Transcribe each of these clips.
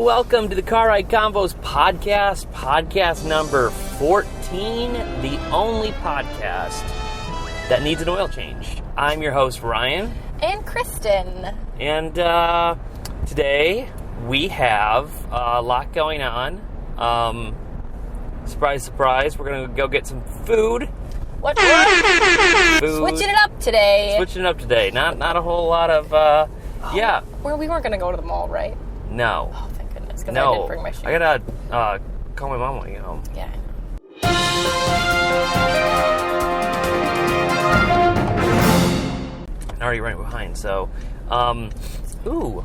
welcome to the Car Ride Convos Podcast, podcast number 14, the only podcast that needs an oil change. I'm your host, Ryan. And Kristen. And today we have a lot going on. Surprise, surprise, we're going to go get some food. What? Food. Switching it up today. Not a whole lot of, yeah. Well, we weren't going to go to the mall, right? No. Oh, thank goodness, because I didn't bring my shoes. I gotta call my mom when I get home. Yeah. I'm already right behind, so, ooh.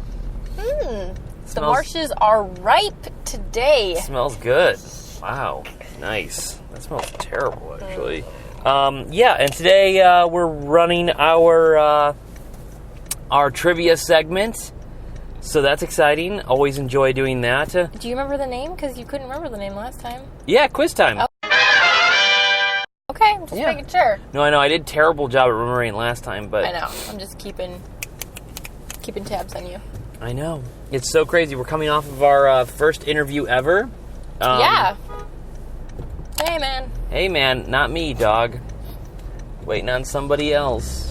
The marshes are ripe today. Smells good. Wow, nice. That smells terrible, actually. Yeah, and today we're running our trivia segment. So that's exciting. Always enjoy doing that. Do you remember the name? Because you couldn't remember the name last time. Yeah, quiz time. Oh. Okay, just making sure. No, I know. I did a terrible job at remembering last time, but... I know. I'm just keeping tabs on you. I know. It's so crazy. We're coming off of our first interview ever. Yeah. Hey, man. Not me, dog. Waiting on somebody else.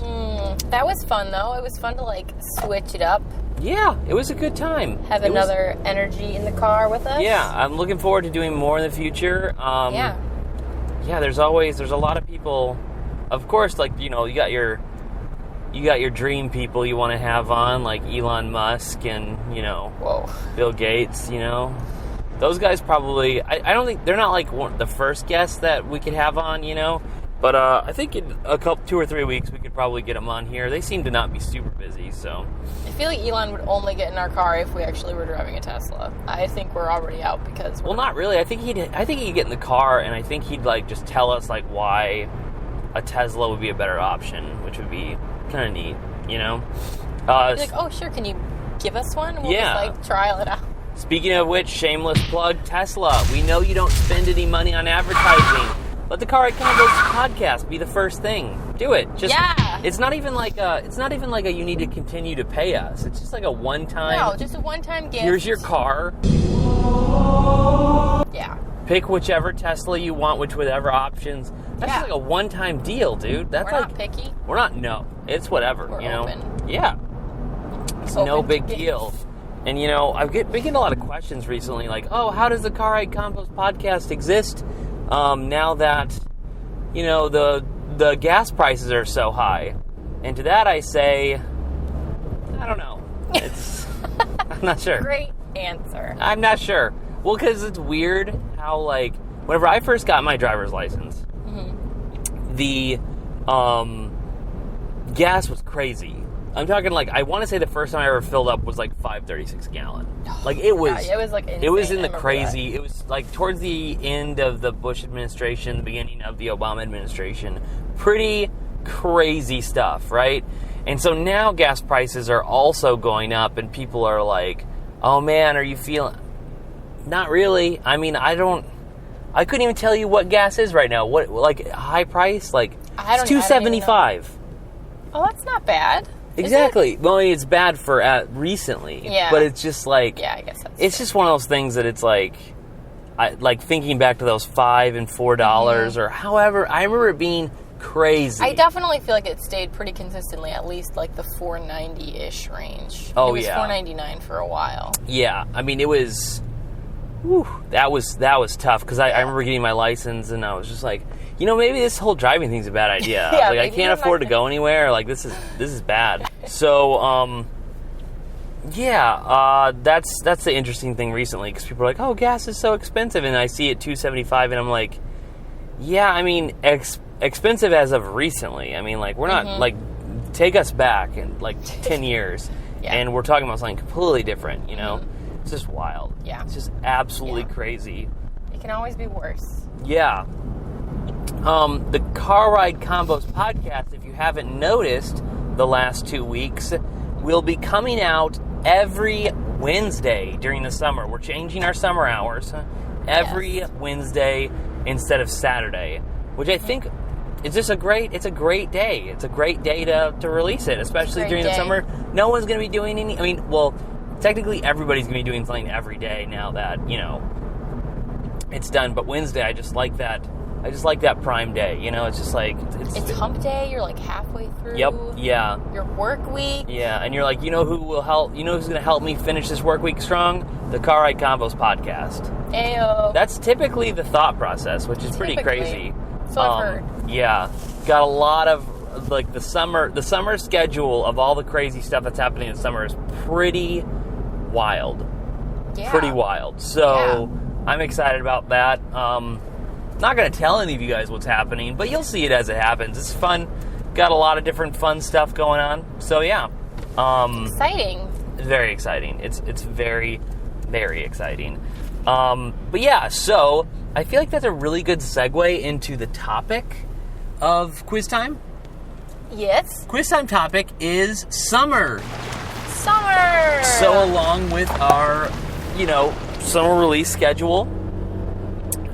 That was fun, though. It was fun to, switch it up. Yeah, it was a good time. Have another energy in the car with us. Yeah, I'm looking forward to doing more in the future. Yeah, there's a lot of people. Of course, you got your dream people you want to have on, like Elon Musk and Bill Gates. Those guys probably. I don't think they're not the first guests that we could have on. But I think in 2 or 3 weeks we could probably get them on here. They seem to not be super busy, so. I feel like Elon would only get in our car if we actually were driving a Tesla. I think we're already out because. Well, not really. I think he'd get in the car and I think he'd just tell us why a Tesla would be a better option, which would be kind of neat, He'd be like, oh sure, can you give us one? We'll just trial it out. Speaking of which, shameless plug, Tesla. We know you don't spend any money on advertising. Let the Car Ride Convos podcast be the first thing. Do it. It's not even like a you need to continue to pay us. It's just like a one-time. No, just a one-time gift. Here's your car. Yeah. Pick whichever Tesla you want, whatever options. That's just like a one-time deal, dude. We're not picky. We're not. No, it's whatever. We're open. Yeah. It's open no big deal. And I've been getting a lot of questions recently, how does the Car Ride Convos podcast exist? Now that, the gas prices are so high. And to that I say, I don't know. I'm not sure. Great answer. I'm not sure. Well, because it's weird how, whenever I first got my driver's license, the gas was crazy. I'm talking I want to say the first time I ever filled up was $5.36 a gallon. It was. God, it was insane. It was in the crazy. That. It was towards the end of the Bush administration, the beginning of the Obama administration. Pretty crazy stuff, right? And so now gas prices are also going up, and people are like, "Oh man, are you feeling?" Not really. I mean, I couldn't even tell you what gas is right now. What high price? It's $2.75. Oh, that's not bad. Exactly. Well, it's bad for recently. Yeah. But it's just yeah, I guess that's it's just one of those things that it's thinking back to those $5 and $4 or however. I remember it being crazy. I definitely feel like it stayed pretty consistently, at least the $4.90-ish range. Oh, it was $4.99 for a while. Yeah. I mean, it was. Whew, that was tough because I remember getting my license and I was just maybe this whole driving thing's a bad idea. I can't afford to go anywhere. This is bad. So, that's the interesting thing recently because people are like, oh, gas is so expensive, and I see it $2.75, and I'm like, yeah, I mean, expensive as of recently. I mean, we're not take us back in 10 years, and we're talking about something completely different. It's just wild. Yeah, it's just absolutely crazy. It can always be worse. Yeah. The Car Ride Convos podcast, if you haven't noticed the last 2 weeks, will be coming out every Wednesday during the summer. We're changing our summer hours every Wednesday instead of Saturday, which I think is just a great day. It's a great day to release it, especially during the summer. No one's going to be doing any, technically everybody's going to be doing something every day now that, you know, it's done. But Wednesday, I just like that prime day, you know? It's just like... It's hump day, you're like halfway through. Yep, yeah. Your work week. Yeah, and you're like, you know who will help, you know who's going to help me finish this work week strong? The Car Ride Convos Podcast. Ayo. That's typically the thought process, which is pretty crazy. So I've heard. Yeah. Got a lot of, like, the summer schedule of all the crazy stuff that's happening in the summer is pretty wild. Yeah. Pretty wild. So, I'm excited about that. Not going to tell any of you guys what's happening, but you'll see it as it happens. It's fun. Got a lot of different fun stuff going on. So, yeah. Exciting. Very exciting. It's very, very exciting. But yeah, so I feel like that's a really good segue into the topic of quiz time. Yes. Quiz time topic is summer. Summer! So along with our, you know, summer release schedule,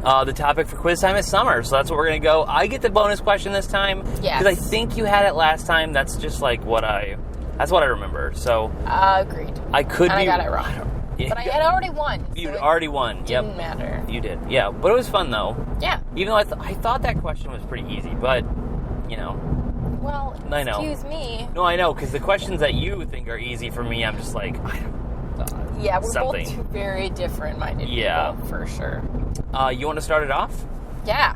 the topic for quiz time is summer. So that's what we're going to go. I get the bonus question this time. Yes. Because I think you had it last time. That's just like that's what I remember. So agreed. I could and be... I got it wrong. Yeah, but I had already won. You'd already won. Didn't matter. You did. Yeah, but it was fun though. Yeah. Even though I thought that question was pretty easy, but, you know. Well, I know. excuse me. No, I know, because the questions that you think are easy for me, I'm just like, yeah, we're something. both two very different-minded people, for sure. You want to start it off? Yeah.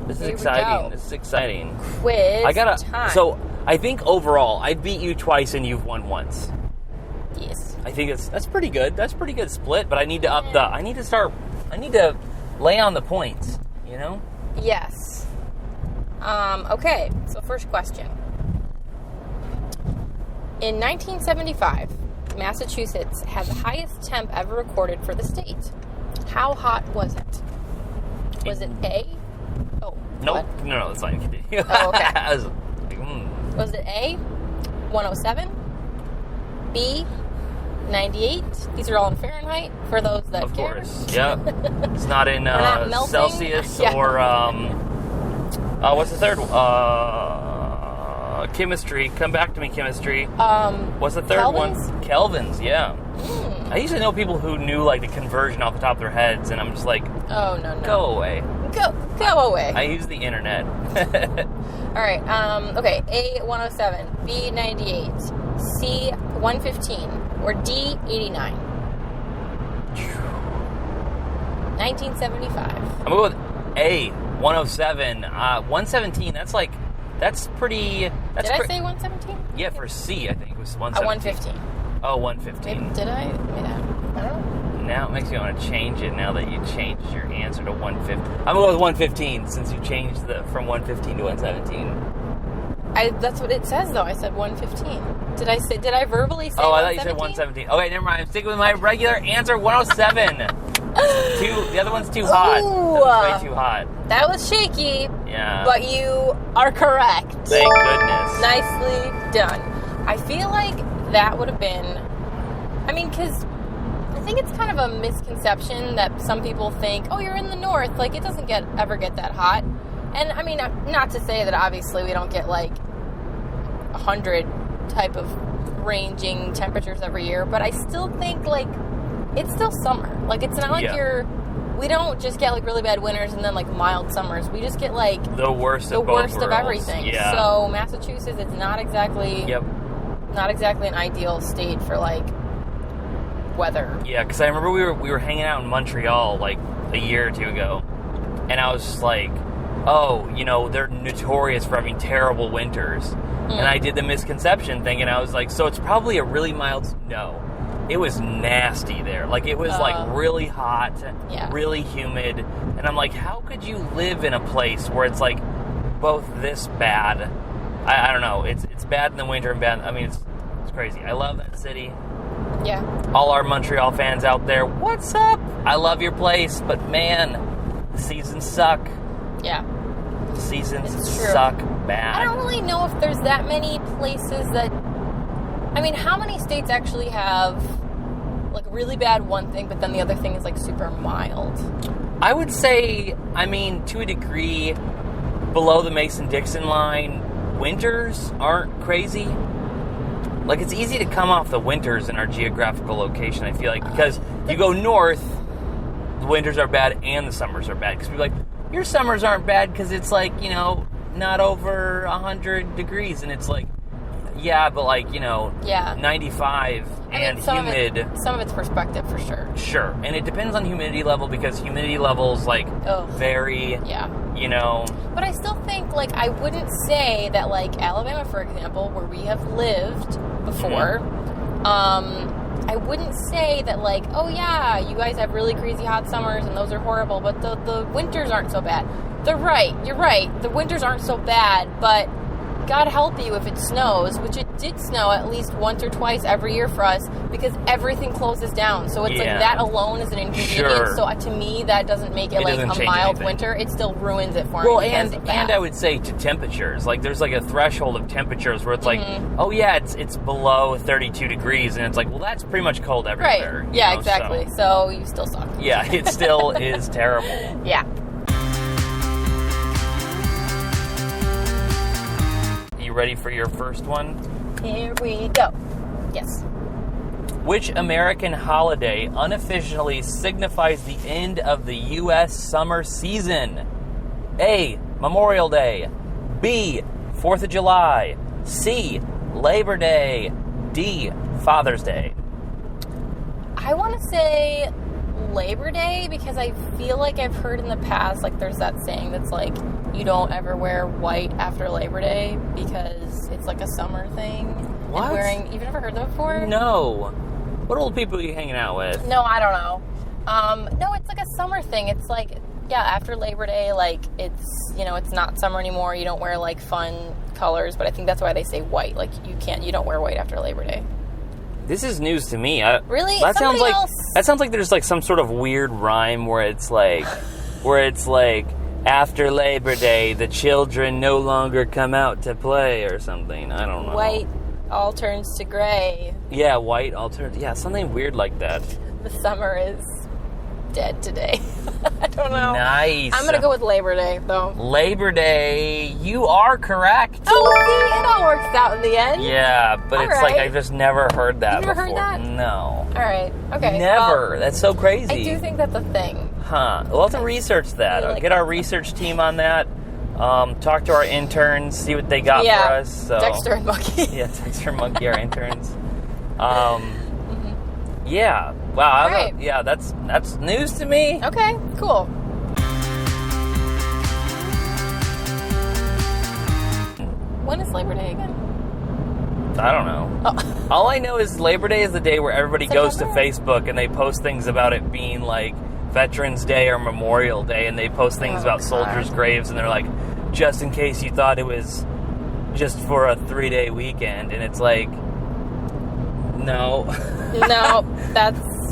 This is Here exciting. This is exciting. Quiz time. So, I think overall, I beat you twice and you've won once. Yes. I think that's pretty good. That's pretty good split, but I need to I need to lay on the points, you know? Yes. Okay, so first question. In 1975, Massachusetts had the highest temp ever recorded for the state. How hot was it? Was it A? Oh, nope. what? No, that's fine. Oh, okay. I was like, Was it A, 107, B, 98? These are all in Fahrenheit for those that of care. course, yeah. It's not in not Celsius or what's the third one? Chemistry. Come back to me, chemistry. What's the third Kelvins? one? Kelvins, yeah. I usually know people who knew like the conversion off the top of their heads, and I'm just like, oh no, go away. Go away. I use the internet. All right. Okay. A 107, B 98, C 115, or D 89. 1975. I'm going with A 107. 117. That's pretty. That's Did I say 117? Yeah, for C, I think it was 117. 115. Oh, 115. Maybe, did I? I don't know. Now it makes me want to change it now that you changed your answer to 115. I'm going to go with 115 since you changed from 115 to 117. That's what it says, though. I said 115. Did I verbally say 117? Oh, I thought you said 117. Okay, never mind. I'm sticking with my regular answer, 107. The other one's too hot. Ooh, that was way too hot. That was shaky. Yeah. But you are correct. Thank goodness. Nicely done. I feel like that would have been... I mean, because I think it's kind of a misconception that some people think, oh, you're in the north. Like, it doesn't ever get that hot. And, I mean, not to say that obviously we don't get, like, 100 type of ranging temperatures every year. But I still think, like, it's still summer. Like, it's not like we don't just get, like, really bad winters and then, like, mild summers. We just get, like... The worst of everything. Yeah. So, Massachusetts is not exactly... Yep. Not exactly an ideal state for, like, weather. Yeah, because I remember we were hanging out in Montreal, like, a year or two ago. And I was just like, oh, you know, they're notorious for having terrible winters. And I did the misconception thing, and I was like, so it's probably a really mild... No. It was nasty there. Like, it was, like, really hot, really humid. And I'm like, how could you live in a place where it's, like, both this bad? I don't know. It's bad in the winter and bad... I mean, it's crazy. I love that city. Yeah. All our Montreal fans out there, what's up? I love your place, but, man, the seasons suck. Yeah. The seasons suck bad. I don't really know if there's that many places that... I mean, how many states actually have, like, really bad one thing, but then the other thing is, like, super mild? I would say, I mean, to a degree, below the Mason-Dixon line, winters aren't crazy. like, it's easy to come off the winters in our geographical location, I feel like, because you go north, the winters are bad and the summers are bad. Because people are like, your summers aren't bad because it's, like, you know, not over 100 degrees. And it's like, yeah, but, like, you know, 95 and humid. Some of it's perspective, for sure. Sure. And it depends on humidity level, because humidity levels, like, vary, you know. But I still think, like, I wouldn't say that, like, Alabama, for example, where we have lived before, I wouldn't say that, like, oh, yeah, you guys have really crazy hot summers and those are horrible, but the winters aren't so bad. You're right. The winters aren't so bad, but God help you if it snows, which it did snow at least once or twice every year for us, because everything closes down. So it's like that alone is an inconvenience. Sure. So to me, that doesn't make it like a mild winter. It still ruins it for me. Well, and I would say to temperatures, like there's like a threshold of temperatures where it's like, oh yeah, it's below 32 degrees, and it's like, well, that's pretty much cold everywhere. Right. Yeah, exactly. So you still suck. Yeah, it still is terrible. Yeah. You ready for your first one? Here we go. Yes. Which American holiday unofficially signifies the end of the U.S. summer season? A. Memorial Day. B. 4th of July. C. Labor Day. D. Father's Day. I want to say Labor Day, because I feel like I've heard in the past, like, there's that saying that's like, you don't ever wear white after Labor Day because it's like a summer thing. What? You've never heard that before? No. What old people are you hanging out with? No, I don't know. No, it's like a summer thing. It's like, after Labor Day, like, it's, you know, it's not summer anymore. You don't wear, like, fun colors, but I think that's why they say white. Like, you don't wear white after Labor Day. This is news to me. Really? That sounds like there's like some sort of weird rhyme where it's like after Labor Day the children no longer come out to play or something. I don't know. White all turns to gray. Yeah, white all turns. Yeah, something weird like that. The summer is dead today. I don't know. Nice. I'm gonna go with Labor Day though. Labor Day, you are correct. Oh, see, it all works out in the end. Yeah, but it's like I've just never heard that before. You've never heard that? No. All right. Okay. Never. That's so crazy. I do think that's a thing. Huh. We'll have to research that. Like get our research team on that. Talk to our interns, see what they got for us. So. Dexter and Monkey. Yeah, Dexter and Monkey, our interns. Yeah. Wow. Right. Yeah, that's news to me. Okay, cool. When is Labor Day again? I don't know. Oh. All I know is Labor Day is the day where everybody goes to Facebook and they post things about it being like Veterans Day or Memorial Day, and they post things about soldiers' graves, and they're like, just in case you thought it was just for a 3-day weekend, and it's like, no. No,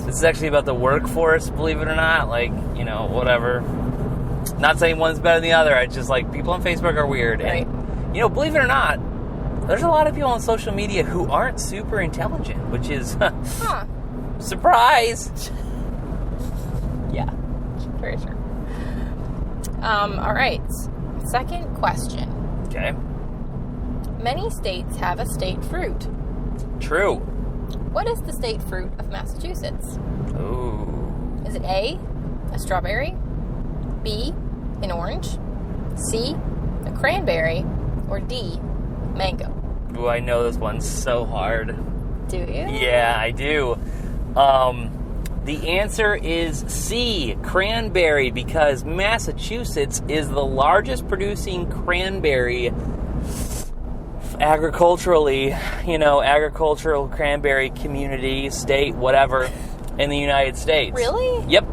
This is actually about the workforce, believe it or not. Like, you know, whatever. Not saying one's better than the other. I just, like, people on Facebook are weird. Right. And, you know, believe it or not, there's a lot of people on social media who aren't super intelligent, which is, surprise. Yeah, very true. All right. Second question. Okay. Many states have a state fruit. True. What is the state fruit of Massachusetts? Ooh. Is it A, a strawberry, B, an orange, C, a cranberry, or D, mango? Ooh, I know this one's so hard. Do you? Yeah, I do. The answer is C, cranberry, because Massachusetts is the largest producing cranberry agricultural cranberry community, state, whatever, in the United States. Really? Yep.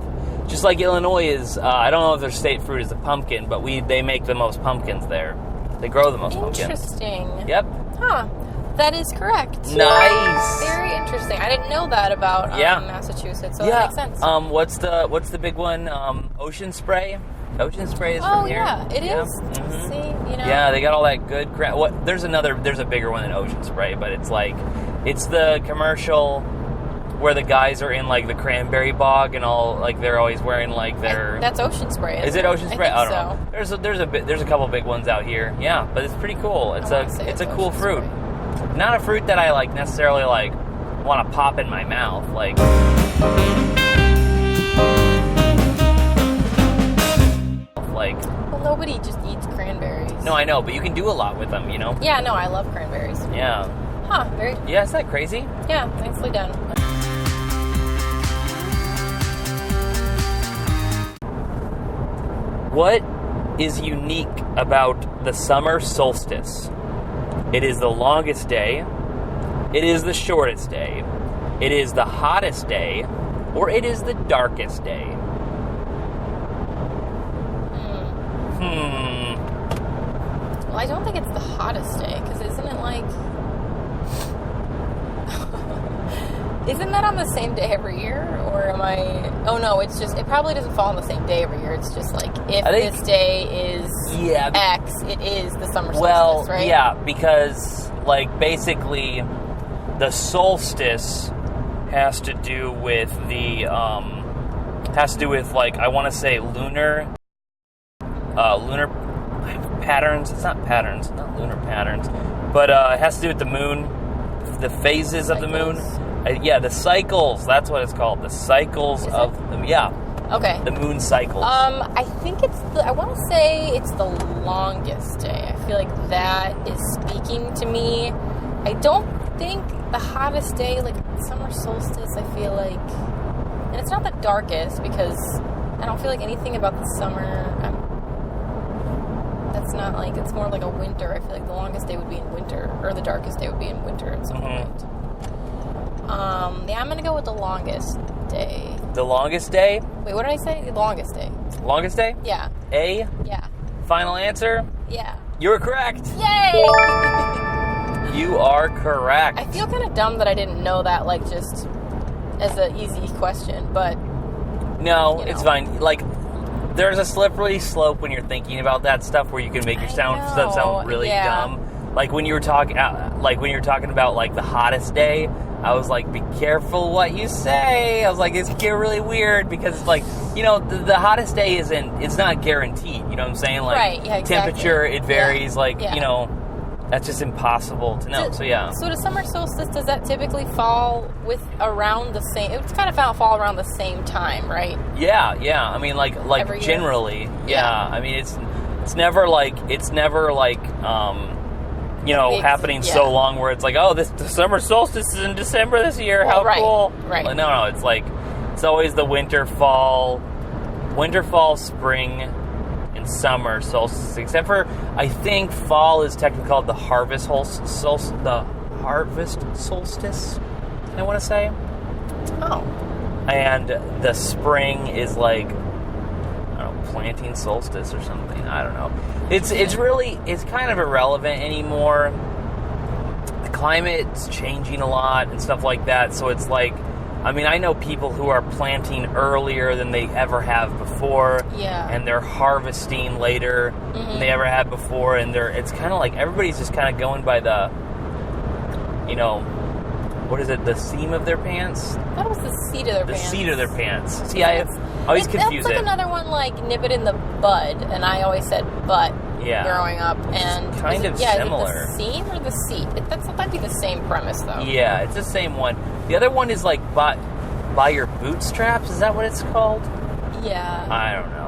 Just like Illinois is, I don't know if their state fruit is a pumpkin, but they make the most pumpkins there. They grow the most pumpkins. Interesting. Yep. Huh. That is correct. Nice. Very interesting. I didn't know that about Massachusetts, so that makes sense. What's the big one? Ocean Spray? Ocean Spray is from here. Oh, yeah. It is. Mm-hmm. See, you know. Yeah, they got all that good there's a bigger one than Ocean Spray, but it's the commercial where the guys are in, like, the cranberry bog and all, like, they're always wearing, like, their... That's Ocean Spray, Is it Ocean Spray? I don't know. There's a couple big ones out here. Yeah, but it's pretty cool. It's a cool fruit. Not a fruit that I, like, necessarily, like, want to pop in my mouth. Like... Well, nobody just eats cranberries. No, I know, but you can do a lot with them, you know? Yeah, no, I love cranberries. Yeah. Huh, very... Yeah, isn't that crazy? Yeah, nicely done. What is unique about the summer solstice? It is the longest day, it is the shortest day, it is the hottest day, or it is the darkest day. Well, I don't think it's the hottest day, because isn't it like... Isn't that on the same day every year? Or am I... Oh, no, it's just... It probably doesn't fall on the same day every year. It's just like, if this day is X, it is the summer solstice, right? Yeah, because, like, basically, the solstice has to do with the, like, I want to say lunar patterns. It's not patterns, not lunar patterns. But it has to do with the moon, the phases of the moon. The cycles. That's what it's called. The cycles of them. Yeah. Okay. The moon cycles. I think I want to say it's the longest day. I feel like that is speaking to me. I don't think the hottest day, like summer solstice, I feel like, and it's not the darkest because I don't feel like anything about the summer. That's not like, it's more like a winter. I feel like the longest day would be in winter, or the darkest day would be in winter at some point. Yeah, I'm going to go with the longest day. The longest day? Wait, what did I say? The longest day. Longest day? Yeah. A? Yeah. Final answer? Yeah. You're correct. Yay! You are correct. I feel kind of dumb that I didn't know that, like, just as an easy question, but... No, it's fine. Like, there's a slippery slope when you're thinking about that stuff where you can make your stuff sound really dumb. Like when you were talking about like the hottest day, I was like, be careful what you say. I was like, it's get really weird because it's like, you know, the hottest day it's not guaranteed. You know what I'm saying? Like, right, yeah, exactly. Temperature, it varies. You know, that's just impossible to know. So the summer solstice, does that typically fall around the same? It's kind of fall around the same time, right? Yeah. I mean, like generally, yeah. I mean, it's never like you know, happening so long where it's like, oh, the summer solstice is in December this year. How cool! Right. No, it's like it's always the winter, fall, spring, and summer solstice. Except for, I think fall is technically called the harvest solstice. I want to say. Oh. And the spring is like, I don't know, planting solstice or something. I don't know. It's kind of irrelevant anymore. The climate's changing a lot and stuff like that. So it's like, I mean, I know people who are planting earlier than they ever have before. Yeah. And they're harvesting later than they ever had before. And it's kind of like everybody's just kind of going by the, you know, what is it? The seam of their pants? I thought it was the seat of their pants. The seat of their pants. See, I always confuse it. That's like another one, like nip it in the bud, and I always said butt growing up. And it's kind of similar. Is it the seam or the seat? That'd be the same premise, though. Yeah, it's the same one. The other one is like by your bootstraps. Is that what it's called? Yeah. I don't know.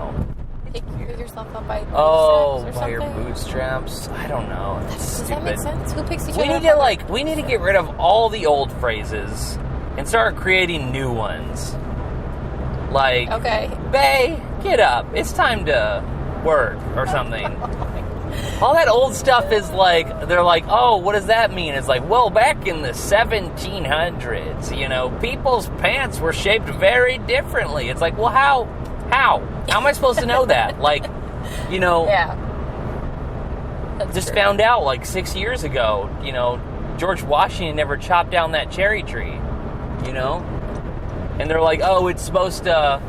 Pick yourself up by bootstraps or something? By your bootstraps. I don't know. Does that make sense? Who picks each other up? We need to get rid of all the old phrases and start creating new ones. Like, okay, Bae, get up. It's time to work or something. All that old stuff is like, they're like, oh, what does that mean? It's like, well, back in the 1700s, you know, people's pants were shaped very differently. It's like, well, how? How am I supposed to know that? Like, you know, just found out like 6 years ago, you know, George Washington never chopped down that cherry tree, you know? And they're like, oh, it's supposed to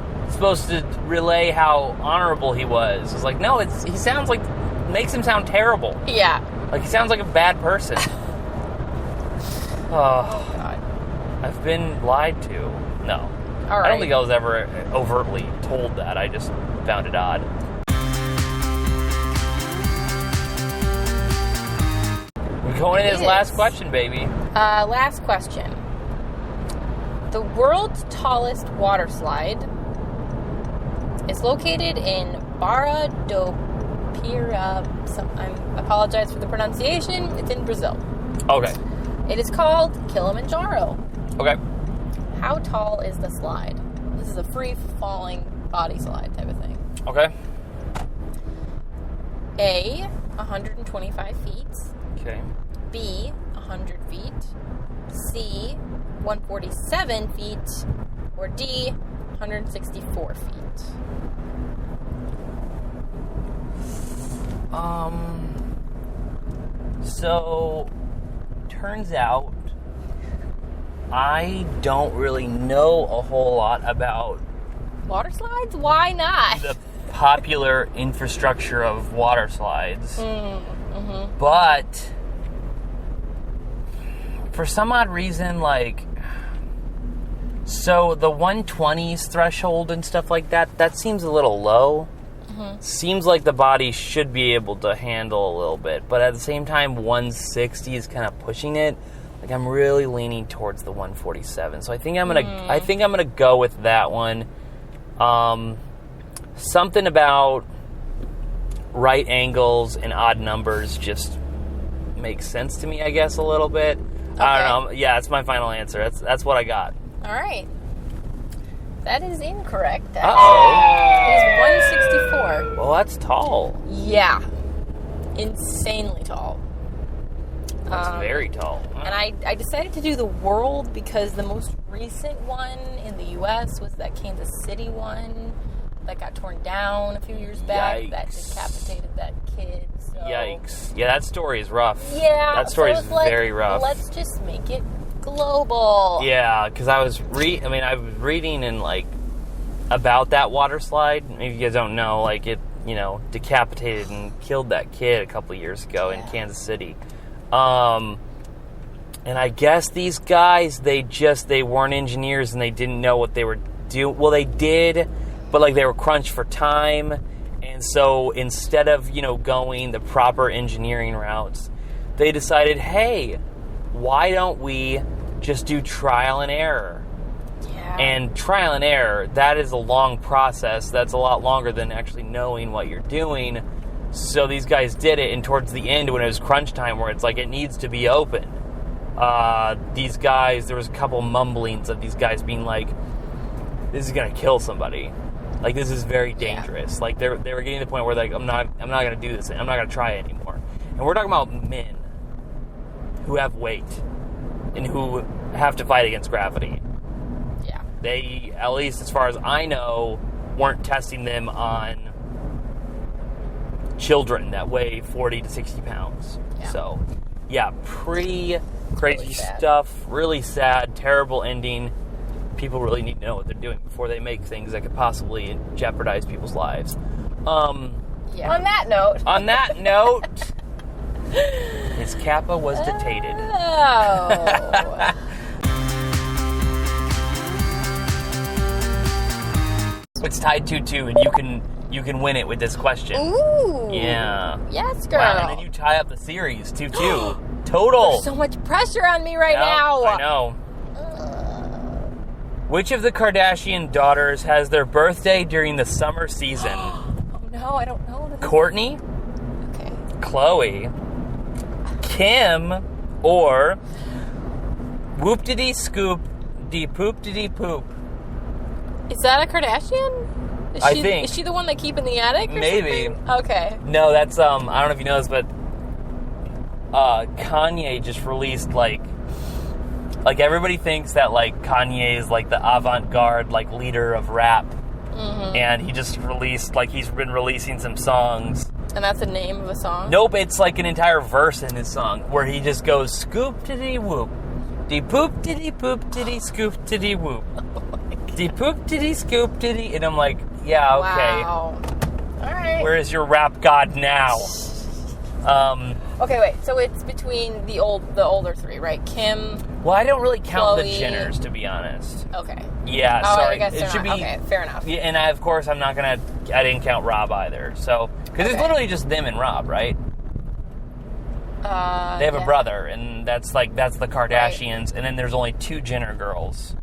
relay how honorable he was. It's like, no, he sounds like, makes him sound terrible. Yeah. Like he sounds like a bad person. Oh, God. I've been lied to. No. All right. I don't think I was ever overtly told that. I just found it odd. We've Going in his last question, baby. Last question. The world's tallest water slide is located in Barra do Pira. I apologize for the pronunciation. It's in Brazil. Okay. It is called Kilimanjaro. Okay. How tall is the slide? This is a free-falling body slide type of thing. Okay. A, 125 feet. Okay. B, 100 feet. C, 147 feet. Or D, 164 feet. So, turns out I don't really know a whole lot about Water slides? Why not? the popular infrastructure of water slides. Mm-hmm. But for some odd reason, so the 120s threshold and stuff like that seems a little low. Mm-hmm. Seems like the body should be able to handle a little bit, but at the same time, 160 is kind of pushing it. I'm really leaning towards the 147, so I think I'm gonna go with that one. Something about right angles and odd numbers just makes sense to me, I guess, a little bit. Okay. I don't know. Yeah, that's my final answer. That's what I got. All right. That is incorrect. Uh-oh. It is 164. Well, that's tall. Yeah. Insanely tall. That's very tall. Wow. And I decided to do the world because the most recent one in the U.S. was that Kansas City one that got torn down a few years back. Yikes. That decapitated that kid. So. Yikes. Yeah, that story is rough. Yeah. That story is very rough. Let's just make it global. Yeah, because I was reading in about that water slide. Maybe you guys don't know, it decapitated and killed that kid a couple years ago in Kansas City. And I guess these guys, they weren't engineers and they didn't know what they were doing. Well, they did, but they were crunched for time. And so instead of, going the proper engineering routes, they decided, hey, why don't we just do trial and error? Yeah. And trial and error, that is a long process. That's a lot longer than actually knowing what you're doing. So these guys did it, and towards the end, when it was crunch time, where it's it needs to be open, these guys, there was a couple mumblings of these guys being this is gonna kill somebody. This is very dangerous. Yeah. They were getting to the point where I'm not gonna do this. I'm not gonna try it anymore. And we're talking about men who have weight and who have to fight against gravity. Yeah. They, at least as far as I know, weren't testing them on children that weigh 40 to 60 pounds. Yeah. So, yeah, pretty crazy stuff. Really sad, terrible ending. People really need to know what they're doing before they make things that could possibly jeopardize people's lives. Yeah. On that note, his kappa was detated. Oh. It's tied 2-2, and you can win it with this question. Ooh. Yeah. Yes, girl. Wow, and then you tie up the series 2-2. Total. There's so much pressure on me right now. I know. Which of the Kardashian daughters has their birthday during the summer season? Oh no, I don't know. Kourtney, okay, Khloe, Kim, or Whoop-diddy-scoop-dee-poop-diddy-poop? Is that a Kardashian? I think. Is she the one they keep in the attic or maybe. something? Okay. No, that's, I don't know if you know this, but Kanye just released, everybody thinks that, Kanye is, the avant-garde, leader of rap. Mm-hmm. And he just released, he's been releasing some songs. And that's the name of a song? Nope, it's, an entire verse in his song where he just goes, scoop-diddy-whoop, dee-poop-diddy-poop-diddy-scoop-diddy-whoop, dee-poop-diddy-scoop-diddy, and I'm like, yeah, okay. Wow. All right. Where is your rap god now? Okay, wait. So it's between the older three, right? Kim. Well, I don't really count Khloe. The Jenners, to be honest. Okay. Yeah, oh, sorry. I guess it should be. Okay, fair enough. Yeah, and of course, I didn't count Rob either. So, because it's literally just them and Rob, right? They have a brother, and that's the Kardashians, and then there's only 2 Jenner girls.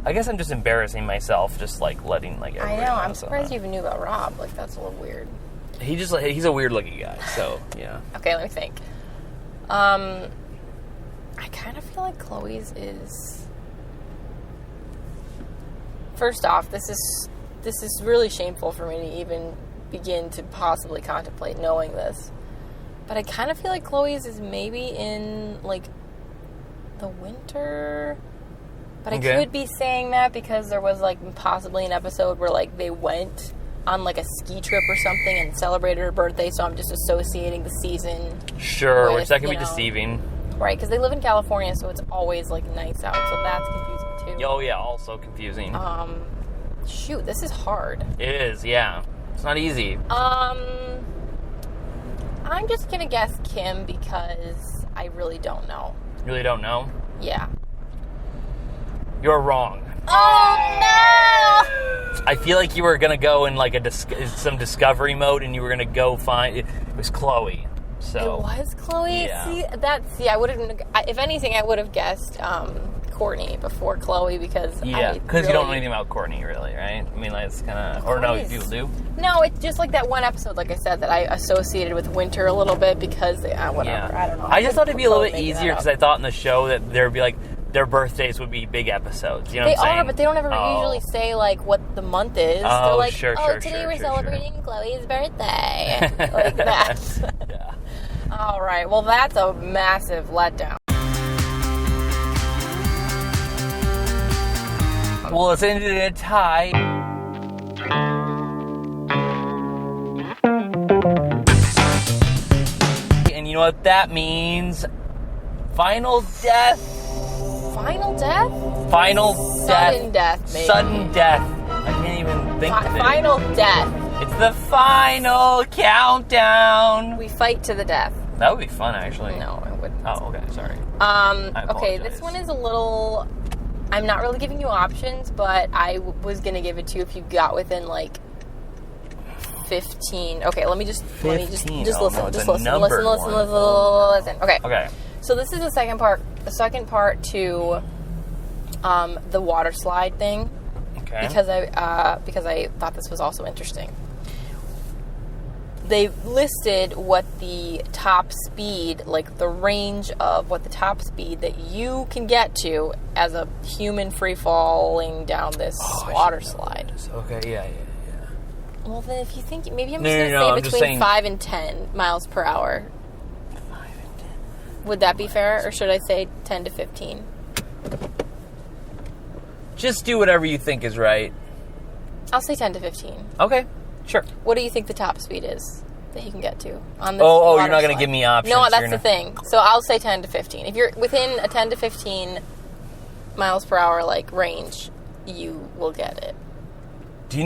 I guess I'm just embarrassing myself, just letting everybody I know. I'm know, surprised you even knew about Rob. That's a little weird. He's a weird looking guy, so yeah. Okay, let me think. I kind of feel like Chloe's is. First off, this is really shameful for me to even begin to possibly contemplate knowing this. But I kind of feel like Chloe's is maybe in, the winter. But I could be saying that because there was, possibly an episode where, they went on, a ski trip or something and celebrated her birthday, so I'm just associating the season. Sure, which that can be deceiving. Right, because they live in California, so it's always, nice out, so that's confusing, too. Oh, yeah, also confusing. Shoot, this is hard. It is, yeah. It's not easy. I'm just gonna guess Kim because I really don't know. Really don't know? Yeah. You're wrong. Oh, no! I feel like you were going to go in, some discovery mode, and you were going to go find... It was Chloe, so... It was Chloe? Yeah. I would have... If anything, I would have guessed Courtney before Chloe because yeah, because you don't know anything about Courtney, really, right? I mean, it's kind of... Or no, people do? No, it's just that one episode, like I said, that I associated with winter a little bit because... whatever, yeah. I don't know. I just thought it'd be a little bit easier because I thought in the show that there would be, their birthdays would be big episodes. You know what I'm saying? They are, but they don't ever usually say, what the month is. Oh, They're like, sure, today we're celebrating Chloe's birthday. Like that. Yeah. All right. Well, that's a massive letdown. Well, it's ended in a tie. And you know what that means? Final death. Final death? Final death. Sudden death, maybe. Sudden death. I can't even think of it. Final death. It's the final countdown. We fight to the death. That would be fun, actually. No, it wouldn't. Oh, okay. Sorry. Okay, this one is a little... I'm not really giving you options, but I was going to give it to you if you got within, 15. Okay, let me just listen. No, Just listen. numbered Listen. Okay. Okay. So this is the second part to the water slide thing. Okay. Because I thought this was also interesting. They listed what the top speed, the range of what the top speed that you can get to as a human free falling down this water slide. Okay, yeah. Well, then if you think, maybe I'm just going to say between 5 and 10 miles per hour. 5 and 10. Would that be fair, or should I say 10 to 15? Just do whatever you think is right. I'll say 10 to 15. Okay, sure. What do you think the top speed is that you can get to on this Oh, water you're not going to slide? give me options. No, that's the thing. So I'll say 10 to 15. If you're within a 10 to 15 miles per hour range, you will get it. Do you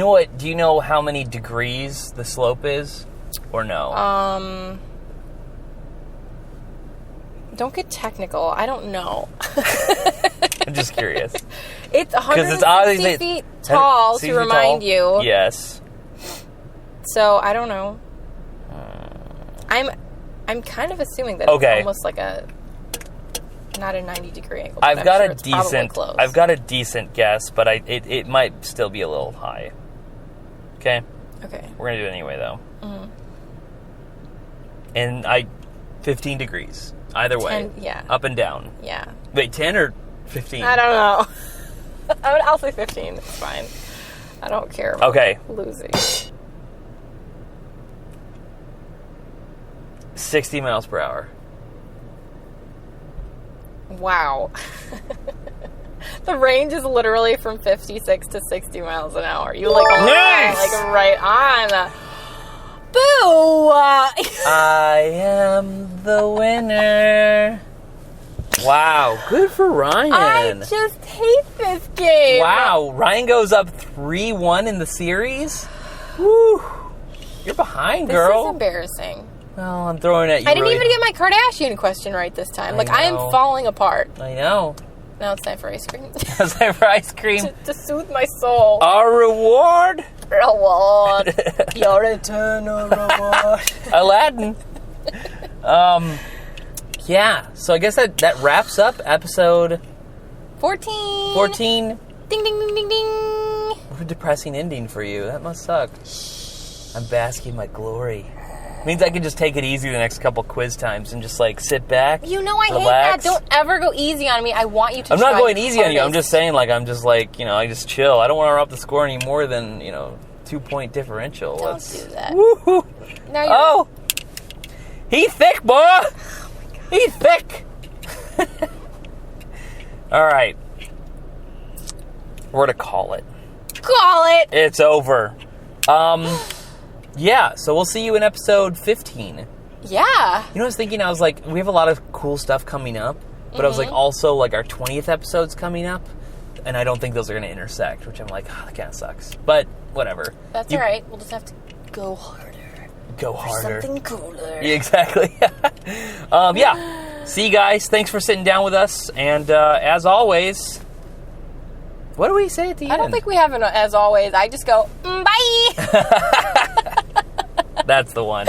know how many degrees the slope is, or no? Don't get technical. I don't know. I'm just curious. It's 160 feet tall, to remind you. Yes. So I don't know. I'm kind of assuming that it's almost not a 90-degree angle. I've got a decent guess, but it might still be a little high. Okay. Okay. We're gonna do it anyway, though. Mm-hmm. And 15 degrees either way. 10, yeah. Up and down. Yeah. Wait, 10 or 15? I don't know. I'll say 15. It's fine. I don't care about losing. 60 miles per hour. Wow. The range is literally from 56 to 60 miles an hour. You nice! Right on. Boo! I am the winner. Wow, good for Ryan. I just hate this game. Wow, Ryan goes up 3-1 in the series? Woo. You're behind, girl. This is embarrassing. Well, I'm throwing at you. I didn't even get my Kardashian question right this time. I am falling apart. I know. Now it's time for ice cream. It's time for ice cream. to soothe my soul. Our reward? Reward. Your eternal reward. Aladdin. Yeah, so I guess that wraps up episode 14. 14. Ding, ding, ding, ding, ding. What a depressing ending for you. That must suck. I'm basking in my glory. Means I can just take it easy the next couple quiz times and just, like, sit back, You know I relax. hate that. Don't ever go easy on me. I want you to I'm try not going easy on you. I'm hardest. just saying, like, I'm just, like, I just chill. I don't want to up the score any more than, 2-point differential. Don't do that. Woo-hoo. Now you're He thick, boy! Oh my God. He thick! All right. We're to call it. Call it. It's over. Yeah, so we'll see you in episode 15. Yeah. I was thinking? I was like, we have a lot of cool stuff coming up, but I was like, also, like, our 20th episode's coming up, and I don't think those are going to intersect, which I'm like, that kind of sucks. But, whatever. That's all right. We'll just have to go harder. Go harder. Something cooler. Yeah, exactly. Yeah. See you guys. Thanks for sitting down with us. And as always, what do we say at the end? I don't think we have an as always. I just go, bye. That's the one.